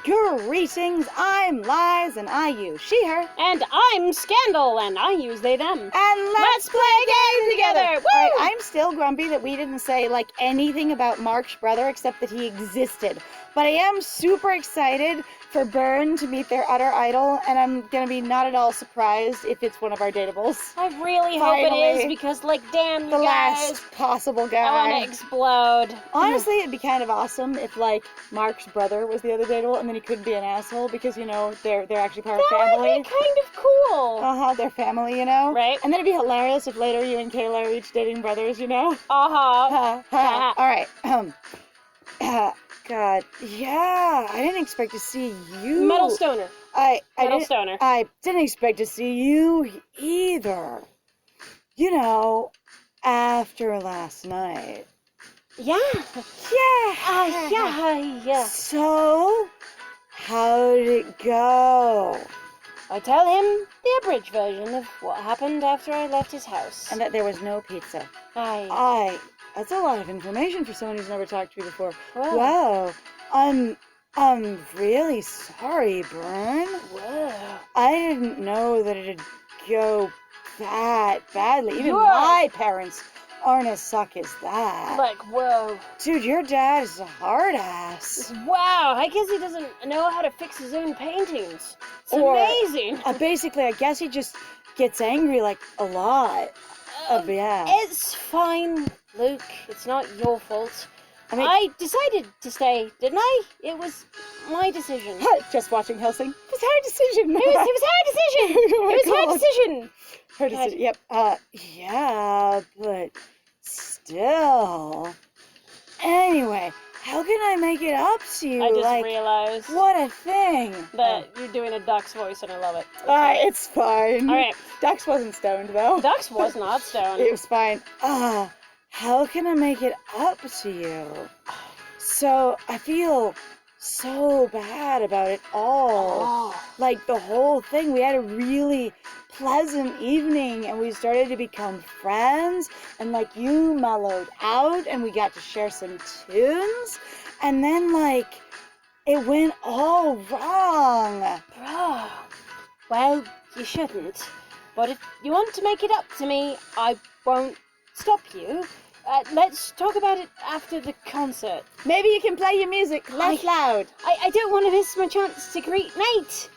Greetings, I'm Liz and I use she, her. And I'm Scandal, and I use they, them. And let's play a game together! Woo! Alright, I'm still grumpy that we didn't say, anything about Mark's brother except that he existed. But I am super excited for Byrne to meet their utter idol, and I'm gonna be not at all surprised if it's one of our datables. I really hope it is, because, damn, you the guys. last possible guy. I wanna explode. Honestly, it'd be kind of awesome if, Mark's brother was the other datable, and then he couldn't be an asshole because, they're actually part of family. That would be kind of cool. They're family, Right. And then it'd be hilarious if later you and Kayla are each dating brothers, Alright, God, yeah, I didn't expect to see you. Metal Stoner. I didn't expect to see you either. After last night. Yeah. Yeah. So, how did it go? I tell him the abridged version of what happened after I left his house. And that there was no pizza. That's a lot of information for someone who's never talked to me before. Wow. I'm really sorry, Byrne. Whoa. I didn't know that it'd go that badly. Even my parents aren't as suck as that. Whoa. Dude, your dad is a hard ass. Wow, I guess he doesn't know how to fix his own paintings. It's amazing. Basically, I guess he just gets angry, a lot. Yeah. It's fine, Luke. It's not your fault. I decided to stay, didn't I? It was my decision. Just watching Helsing. It was her decision. It was her decision. It was her decision. Her decision. Yep. Yeah, but still. Anyway, how can I make it up to you? I just realized. What a thing. That you're doing a Duck's voice, and I love it. It's fine. All right. Dux wasn't stoned, though. Dux was not stoned. It was fine. How can I make it up to you? So, I feel so bad about it all. The whole thing. We had a really pleasant evening, and we started to become friends, and, you mellowed out, and we got to share some tunes, and then, it went all wrong. Bro. Well, you shouldn't. But if you want to make it up to me, I won't stop you. Let's talk about it after the concert. Maybe you can play your music less loud. I don't want to miss my chance to greet Nate.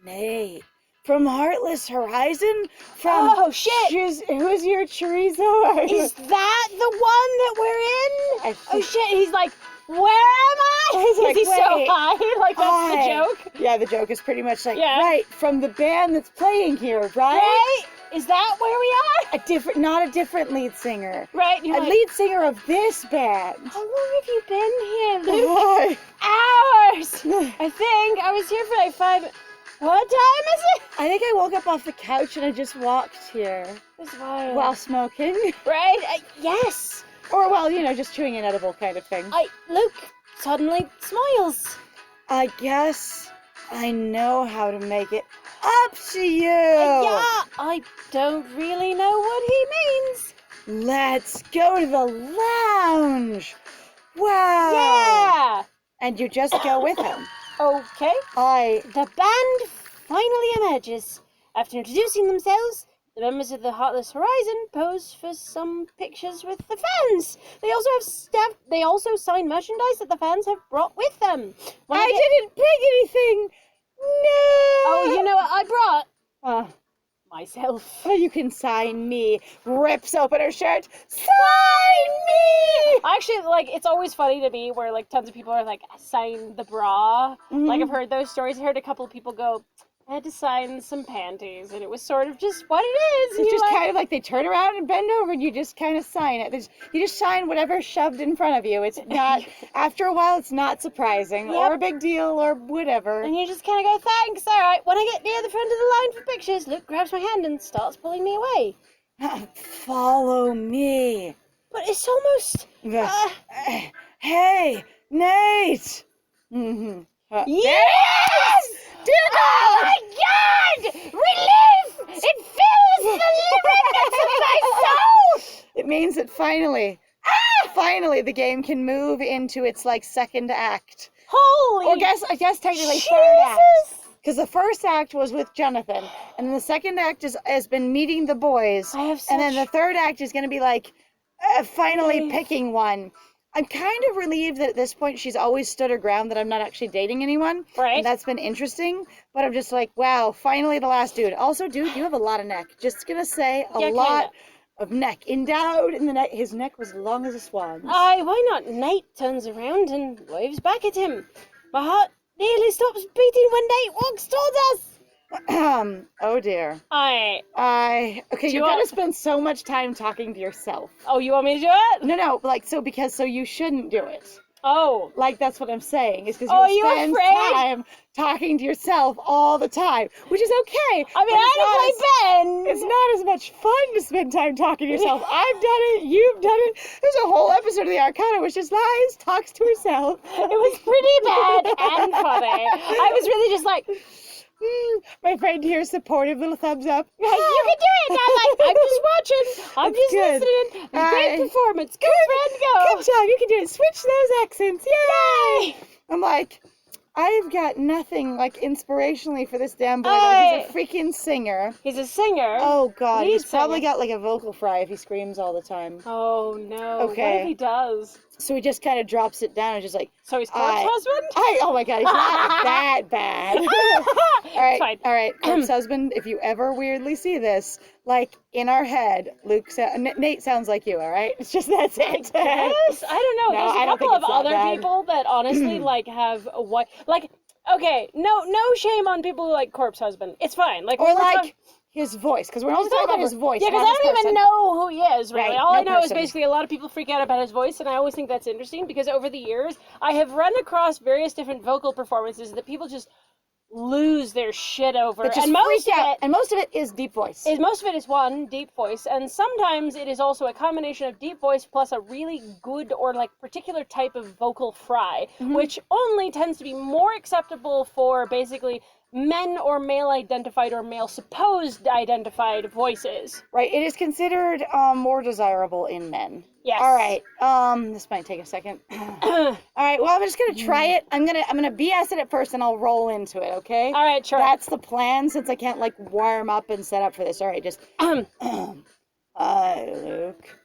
Nate. From Heartless Horizon? Oh, shit! Who's your chorizo? Is that the one that we're in? Oh, shit, he's like, where am I? He's He's so high? That's the joke? Yeah, the joke is pretty much right, from the band that's playing here, right? Right? Is that where we are? Not a different lead singer. Right. Lead singer of this band. How long have you been here, Luke? Hours! I think. I was here for 5 minutes. What time is it? I think I woke up off the couch and I just walked here. It's wild. While smoking. Right? Yes. Or, just chewing an edible kind of thing. Luke suddenly smiles. I guess I know how to make it up to you. Yeah, I don't really know what he means. Let's go to the lounge. Wow. Yeah. And you just go with him. Okay. The band finally emerges. After introducing themselves, the members of the Heartless Horizon pose for some pictures with the fans. They also sign merchandise that the fans have brought with them. I didn't bring anything. No. Oh, you know what I brought? Myself. Oh, you can sign me. Rips open her shirt. Sign me! Actually, it's always funny to me where, tons of people are sign the bra. Mm-hmm. I've heard those stories. I heard a couple of people go, I had to sign some panties, and it was sort of just what it is. It's just kind of they turn around and bend over, and you just kind of sign it. You just sign whatever's shoved in front of you. It's not, after a while, it's not surprising or a big deal or whatever. And you just kind of go, thanks, all right. When I get near the front of the line for pictures, Luke grabs my hand and starts pulling me away. Follow me. But it's almost... Hey, Nate! Mm-hmm. Yes! Dear God! Oh my God! Relief! It fills the remnants of my soul! It means that finally the game can move into its second act. Holy Or I guess technically Jesus! third act. Because the first act was with Jonathan, and then the second act has been meeting the boys, I have and then the such third act is going to be like finally relief. picking one. I'm kind of relieved that at this point she's always stood her ground that I'm not actually dating anyone, Right. and that's been interesting. But I'm just like, wow, finally the last dude. Also, dude, you have a lot of neck. Just gonna say, a Yeah, lot of neck endowed in the neck. His neck was as long as a swan's. Aye, why not? Nate turns around and waves back at him. My heart nearly stops beating when Nate walks towards us. Oh dear. Aye. Okay, Do you're you gonna want- spend so much time talking to yourself. Oh, you want me to do it? No, like, so you shouldn't do it. Oh. Like, that's what I'm saying, is because Oh, you you spend afraid? time talking to yourself all the time, which is okay. I mean, but it's I not don't play Ben. It's not as much fun to spend time talking to yourself. I've done it, you've done it. There's a whole episode of the Arcana which just lies, talks to herself. It was pretty bad and funny. I was really just like, My friend here, supportive little thumbs up. you can do it. And I'm just watching. I'm That's just good. listening. Great performance. Good friend, go. Good job, you can do it. Switch those accents. Yay! I'm like, I've got nothing like inspirationally for this damn boy. Though. He's a freaking singer. He's a singer. Oh god, Lead he's probably singer. got like a vocal fry if he screams all the time. Oh no. Okay. What if he does? So he just kind of drops it down and just like, So he's Corpse husband? oh my god, he's not that bad. Fine. All right, Corpse husband, if you ever weirdly see this, like in our head, Nate sounds like you, all right? It's just that's it. Yes, I don't know. No, There's I a don't think couple of it's that other bad. people that honestly like have a white like. Okay, no shame on people who like Corpse husband. It's fine. Like Or when we're like talking- his voice, because we're only talking about his voice. Yeah, because not I his don't person. even know who he is, really. Right, All no I know is person. basically a lot of people freak out about his voice, and I always think that's interesting because over the years, I have run across various different vocal performances that people just lose their shit over. But just and most freak of out. it And most of it is deep voice. most of it is one deep voice, and sometimes it is also a combination of deep voice plus a really good or like particular type of vocal fry, which only tends to be more acceptable for basically men or male identified or male supposed identified voices. Right, it is considered more desirable in men. Yes. All right. This might take a second. All right. Well, I'm just gonna try it. I'm gonna BS it at first, and I'll roll into it. Okay. All right, sure. That's the plan, since I can't like warm up and set up for this. All right. Just. Hi, Luke.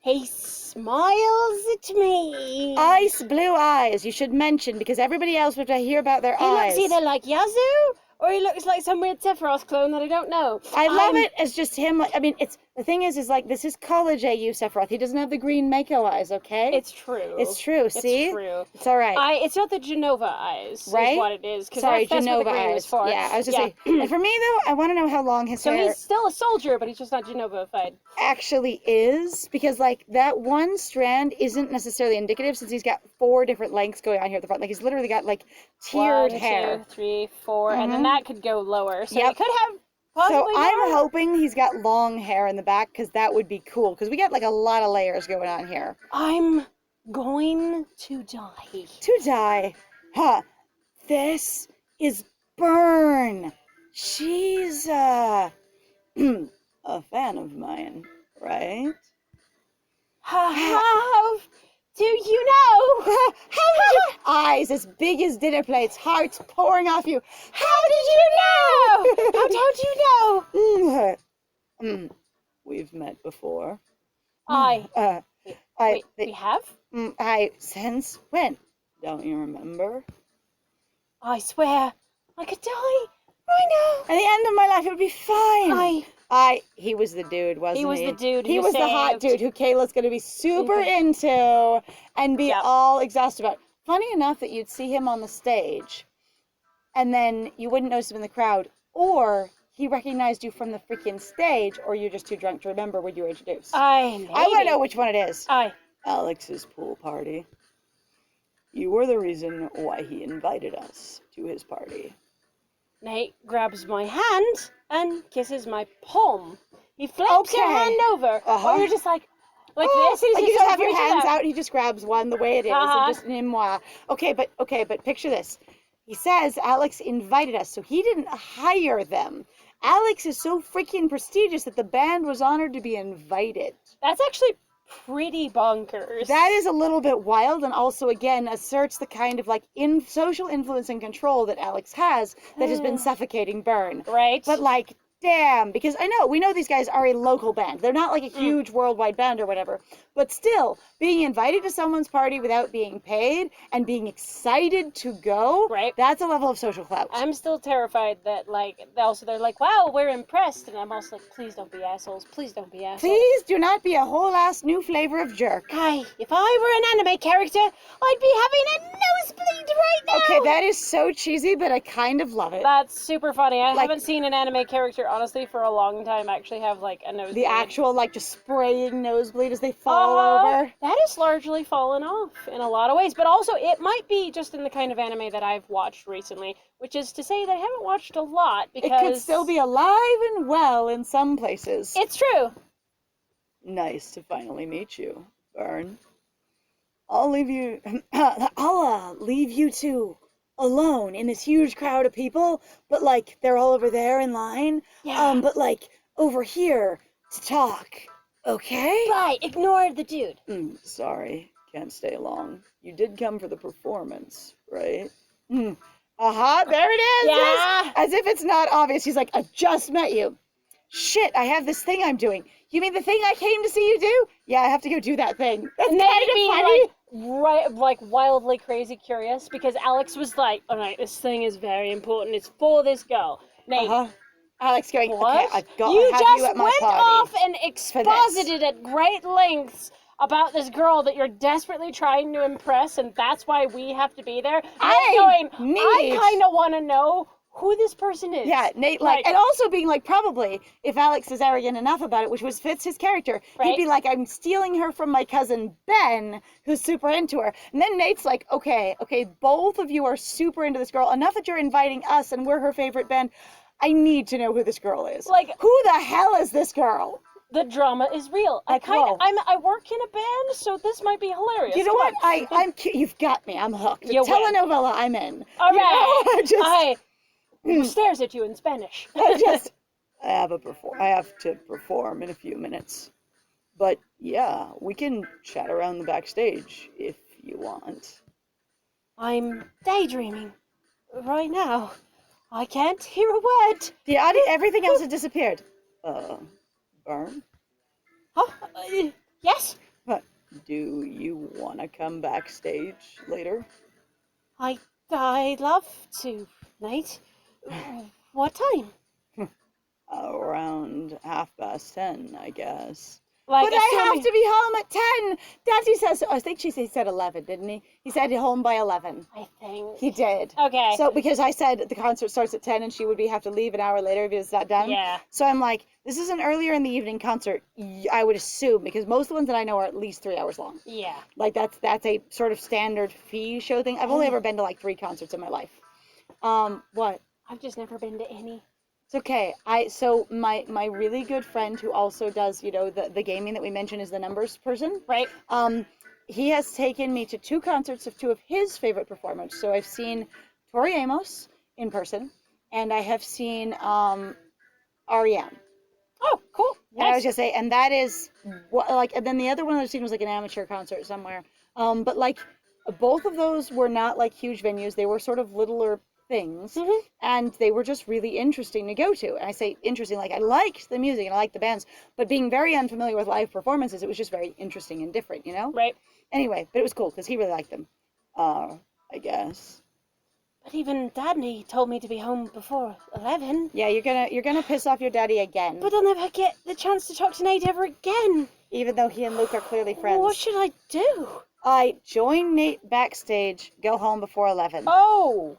He smiles at me. Ice blue eyes. You should mention, because everybody else would hear about their He eyes. looks either like Yazoo or he looks like some weird Sephiroth clone that I don't know. I love it as just him. Like, I mean, it's the thing is like this is college AU Sephiroth. He doesn't have the green Mako eyes. Okay. It's true. It's true. See. It's true. It's all right. It's not the Genova eyes, Right? is what it is. 'Cause Sorry, that's Genova what the green eyes. was for. Yeah, I was just saying. And for me though, I want to know how long his So hair he's still a soldier, but he's just not Genova-ified. actually is, because like that one strand isn't necessarily indicative, since he's got 4 different lengths going on here at the front. Like he's literally got like tiered 1, hair. 2, 3, 4, and then that could go lower. So Yep. he could have So possibly I'm more. hoping he's got long hair in the back, because that would be cool. Because we got like a lot of layers going on here. I'm going to die. To die. Huh. This is Burn. She's a fan of mine, right? How do you know? How did you... Eyes as big as dinner plates, hearts pouring off you. How did you know? How don't you know? We've met before. Wait, we have? Since when? Don't you remember? I swear, I could die right now. At the end of my life, it would be fine. He was the dude, wasn't he? He was the dude He who was the hot saved- dude who Kayla's gonna be super into and be Yep. all exhausted about. Funny enough that you'd see him on the stage, and then you wouldn't notice him in the crowd, or he recognized you from the freaking stage, or you're just too drunk to remember when you were introduced. I want to know which one it is. Alex's pool party. You were the reason why he invited us to his party. Nate grabs my hand and kisses my palm. He flips your hand over, or you're just like this. And Like he's you just just have your reaching hands out, he just grabs one the way it is, and just moi. Okay, but picture this. He says Alex invited us, so he didn't hire them. Alex is so freaking prestigious that the band was honored to be invited. That's actually pretty bonkers. That is a little bit wild, and also, again, asserts the kind of, like, social influence and control that Alex has that has been suffocating Byrne. Right. But, like, damn, because we know these guys are a local band. They're not like a huge worldwide band or whatever. But still, being invited to someone's party without being paid and being excited to go, Right. that's a level of social clout. I'm still terrified that, like, they're like, wow, we're impressed. And I'm also like, please don't be assholes. Please don't be assholes. Please do not be a whole-ass new flavor of jerk. Hi, if I were an anime character, I'd be having a nosebleed right now. Okay, that is so cheesy, but I kind of love it. That's super funny. I Like- haven't seen an anime character, honestly, for a long time actually have, like, a nosebleed. The actual, like, just spraying nosebleed as they fall over. That has largely fallen off in a lot of ways, but also it might be just in the kind of anime that I've watched recently, which is to say that I haven't watched a lot because... It could still be alive and well in some places. It's true. Nice to finally meet you, Byrne. I'll leave you... leave you two alone in this huge crowd of people, but, like, they're all over there in line. Yeah. But, like, over here to talk. Okay? Right, ignore the dude. Sorry, can't stay long. You did come for the performance, right? There it is! Yeah. As if it's not obvious. He's like, I just met you. Shit, I have this thing I'm doing. You mean the thing I came to see you do? Yeah, I have to go do that thing. That's And kind then of being funny. like wildly crazy curious because Alex was like, all right, this thing is very important. It's for this girl. Nate, Alex going, what? okay, I've got You to have just you at my went party. off and exposited at great lengths about this girl that you're desperately trying to impress, and that's why we have to be there. I kind of want to know who this person is. Yeah, Nate, like, and also being like, probably, if Alex is arrogant enough about it, which fits his character, he'd be like, I'm stealing her from my cousin Ben, who's super into her. And then Nate's like, okay, both of you are super into this girl, enough that you're inviting us and we're her favorite band. I need to know who this girl is. Like, who the hell is this girl? The drama is real. I work in a band, so this might be hilarious. You know what? You've got me. I'm hooked. You telenovela I'm in. All right. I stares at you in Spanish. I have to perform in a few minutes. But yeah, we can chat around the backstage if you want. I'm daydreaming right now. I can't hear a word. Everything else has disappeared. Byrne? Huh? Yes? But do you want to come backstage later? I'd love to, Nate. What time? Around 10:30, I guess. Like, but I have to be home at 10. Daddy says, I think he said 11, didn't he? He said home by 11. I think. He did. Okay. So, because I said the concert starts at 10 and she would have to leave an hour later if it's not done. Yeah. So I'm like, this is an earlier in the evening concert, I would assume, because most of the ones that I know are at least 3 hours long. Yeah. Like, that's a sort of standard fee show thing. I've only ever been to, like, 3 concerts in my life. What? I've just never been to any. It's okay. So my really good friend who also does, the gaming that we mentioned is the numbers person. Right. He has taken me to 2 concerts of 2 of his favorite performers. So I've seen Tori Amos in person, and I have seen REM. Oh, cool. Nice. And I was just saying, and that is and then the other one I've seen was like an amateur concert somewhere. But like both of those were not like huge venues. They were sort of littler things, and they were just really interesting to go to. And I say interesting, like I liked the music and I liked the bands, but being very unfamiliar with live performances, it was just very interesting and different, Right. Anyway, but it was cool because he really liked them. I guess. But even Daddy told me to be home before 11. Yeah, you're gonna piss off your daddy again. But I'll never get the chance to talk to Nate ever again. Even though he and Luke are clearly friends. What should I do? I join Nate backstage, go home before 11. Oh.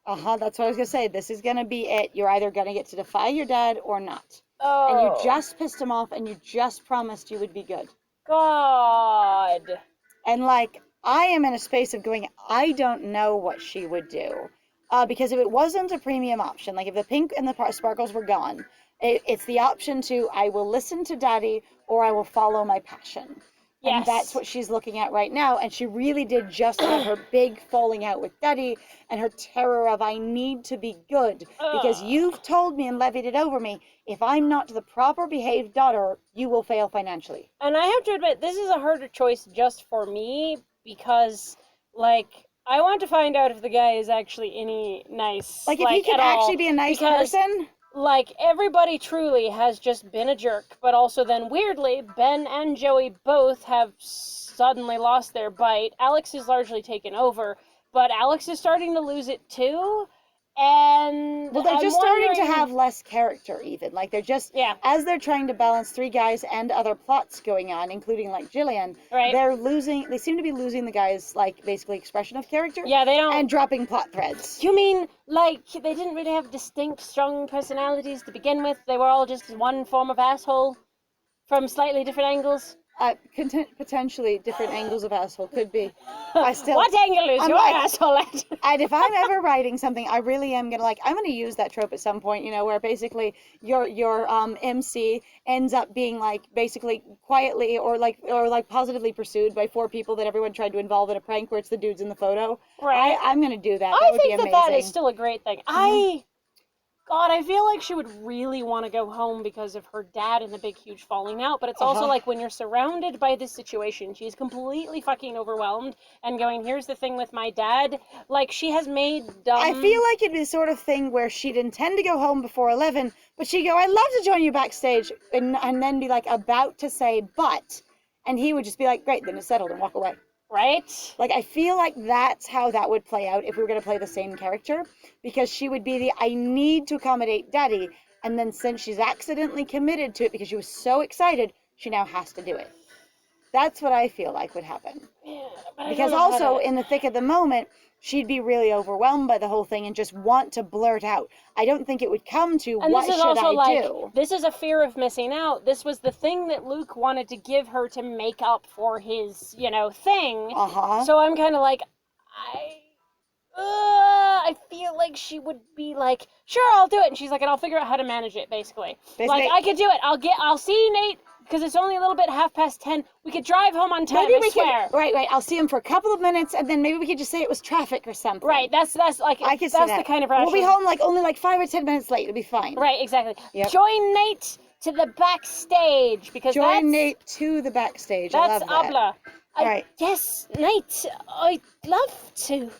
That's what I was gonna say. This is gonna be it. You're either gonna get to defy your dad or not. Oh. And you just pissed him off and you just promised you would be good. God. And like, I am in a space of going, I don't know what she would do. Because if it wasn't a premium option, like if the pink and the sparkles were gone, it's the option to, I will listen to daddy or I will follow my passion. And Yes. that's what she's looking at right now. And she really did just have her big falling out with Daddy and her terror of, I need to be good because you've told me and levied it over me. If I'm not the proper behaved daughter, you will fail financially. And I have to admit, this is a harder choice just for me because, like, I want to find out if the guy is actually any nice. Like, if he can actually be a nice person. Like, everybody truly has just been a jerk, but also then, weirdly, Ben and Joey both have suddenly lost their bite. Alex is largely taken over, but Alex is starting to lose it too, and well, they're I'm just starting to wondering- have less character, even. Like, they're just, Yeah. as they're trying to balance 3 guys and other plots going on, including, like, Jillian, Right. they seem to be losing the guys, like, basically expression of character. Yeah, they don't... And dropping plot threads. You mean, like, they didn't really have distinct, strong personalities to begin with? They were all just one form of asshole from slightly different angles? Potentially different angles of asshole could be. What angle is I'm your like- asshole at? And if I'm ever writing something, I really am gonna I'm gonna use that trope at some point, where basically your MC ends up being like basically quietly or positively pursued by 4 people that everyone tried to involve in a prank where it's the dudes in the photo. Right. I'm gonna do that. I That would be think amazing. that is still a great thing. God, I feel like she would really want to go home because of her dad and the big, huge falling out. But it's also like when you're surrounded by this situation, she's completely fucking overwhelmed and going, here's the thing with my dad. Like, she has made dumb... I feel like it'd be the sort of thing where she'd intend to go home before 11, but she'd go, I'd love to join you backstage, and then be like about to say, but, and he would just be like, great, then it's settled, and walk away. Right? Like, I feel like that's how that would play out if we were going to play the same character, because she would be I need to accommodate Daddy, and then since she's accidentally committed to it because she was so excited, she now has to do it. That's what I feel like would happen. Yeah, but Because also, in the thick of the moment, she'd be really overwhelmed by the whole thing and just want to blurt out. I don't think it would come to, and what this is should also I do? This is a fear of missing out. This was the thing that Luke wanted to give her to make up for his, thing. Uh-huh. So I'm kind of like, I feel like she would be like, sure, I'll do it. And she's like, and I'll figure out how to manage it, basically. Like, I could do it. I'll see you, Nate, because it's only a little bit 10:30. We could drive home on time, I swear. Right. I'll see him for a couple of minutes, and then maybe we could just say it was traffic or something. Right, that's like, I could see that's that. the kind of We'll be rational... home only 5 or 10 minutes late. It'll be fine. Right, exactly. Yep. Join Nate to the backstage, because Join Nate to the backstage. I that's love that. Abla. Right. Yes, Nate, I'd love to.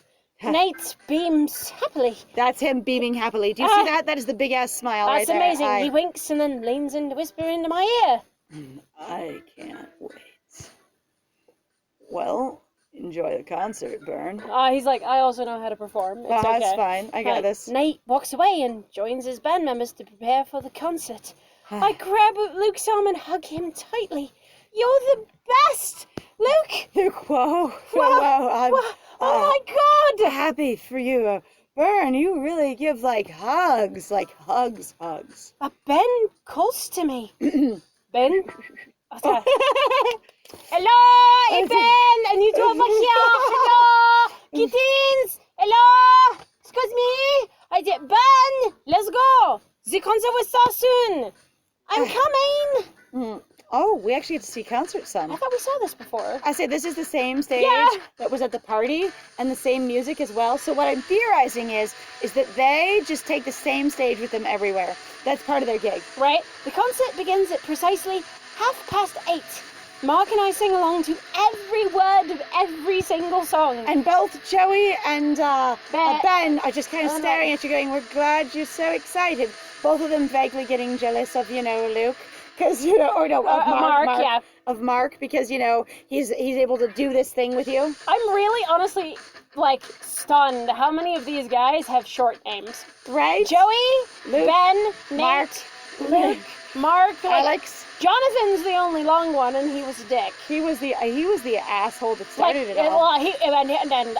Nate beams happily. That's him beaming happily. Do you see that? That is the big ass smile right That's there. amazing. He winks and then leans in to whisper into my ear. I can't wait. Well, enjoy the concert, Bern. He's like, I also know how to perform. It's okay. That's fine. I got this. Nate walks away and joins his band members to prepare for the concert. I grab Luke's arm and hug him tightly. You're the best, Luke. Luke, whoa. Oh my God. Happy for you. Bern, you really give hugs. Hugs. Ben calls to me. Ben? Okay. Hello, it's Ben, and you two over here. Hello, kittens. Hello, excuse me. I said, Ben, let's go. The concert will start soon. I'm coming. Oh, we actually get to see concert, son. I thought we saw this before. I said this is the same stage Yeah. that was at the party and the same music as well. So what I'm theorizing is that they just take the same stage with them everywhere. That's part of their gig. Right. The concert begins at precisely 8:30. Mark and I sing along to every word of every single song. And both Joey and Ben. Ben are just kind of staring at you going, we're glad you're so excited. Both of them vaguely getting jealous of, Luke. Because, of Mark, because, he's able to do this thing with you. I'm really, honestly, stunned how many of these guys have short names. Right? Joey, Luke, Ben, Mark, Nate, Luke, Mark, Alex. Jonathan's the only long one, and he was a dick. He was the asshole that started it all. Well,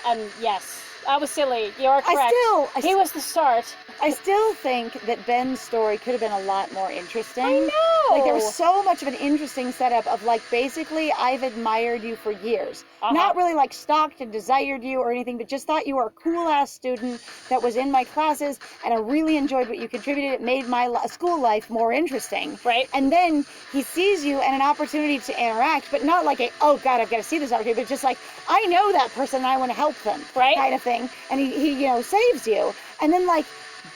and yes, I was silly. You are correct. He was the start. I still think that Ben's story could have been a lot more interesting. I know. Like, there was so much of an interesting setup of, like, basically, I've admired you for years. Not really, like, stalked and desired you or anything, but just thought you were a cool-ass student that was in my classes, and I really enjoyed what you contributed. It made my school life more interesting. Right. And then he sees you and an opportunity to interact, but not like a, oh, God, I've got to see this opportunity, but just like, I know that person and I want to help them. Right. Kind of thing. And he you know, saves you. And then, like,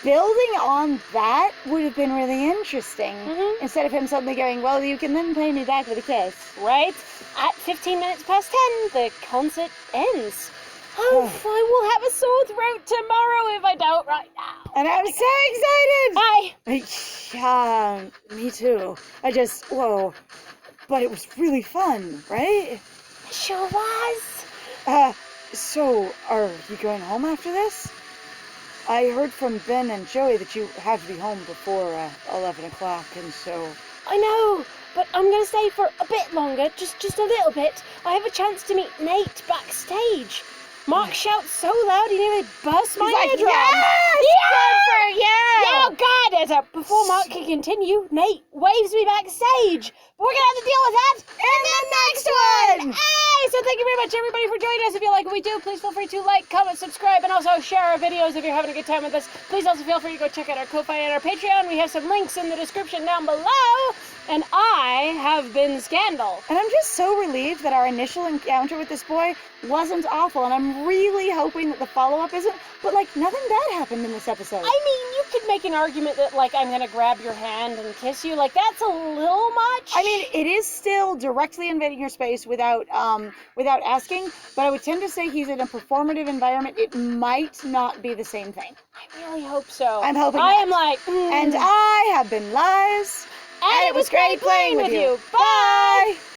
building on that would have been really interesting. Instead of him suddenly going, well, you can then pay me back with a kiss. Right? At 15 minutes past 10, the concert ends. Oh, I will have a sore throat tomorrow if I don't right now. And I'm so excited! Hi. Me too. Whoa. But it was really fun, right? It sure was. So, are you going home after this? I heard from Ben and Joey that you have to be home before 11 o'clock, and so... I know, but I'm going to stay for a bit longer, just a little bit. I have a chance to meet Nate backstage. Mark shouts so loud he nearly burst my eardrum. Yes! Good for you! Oh, God! Before Mark can continue, Nate waves me backstage. But we're going to have to deal with that in the next one! Hey! So thank you very much, everybody, for joining us. If you like what we do, please feel free to like, comment, subscribe, and also share our videos if you're having a good time with us. Please also feel free to go check out our Ko-Fi and our Patreon. We have some links in the description down below. And I have been Scandal. And I'm just so relieved that our initial encounter with this boy wasn't awful, and I'm really hoping that the follow-up isn't, but, like, nothing bad happened in this episode. I mean, you could make an argument that, like, I'm gonna grab your hand and kiss you. Like, that's a little much. I mean, it is still directly invading your space without asking, but I would tend to say he's in a performative environment. It might not be the same thing. I really hope so. I'm hoping I not. am like, And I have been Liz. And it was great playing with you. Bye!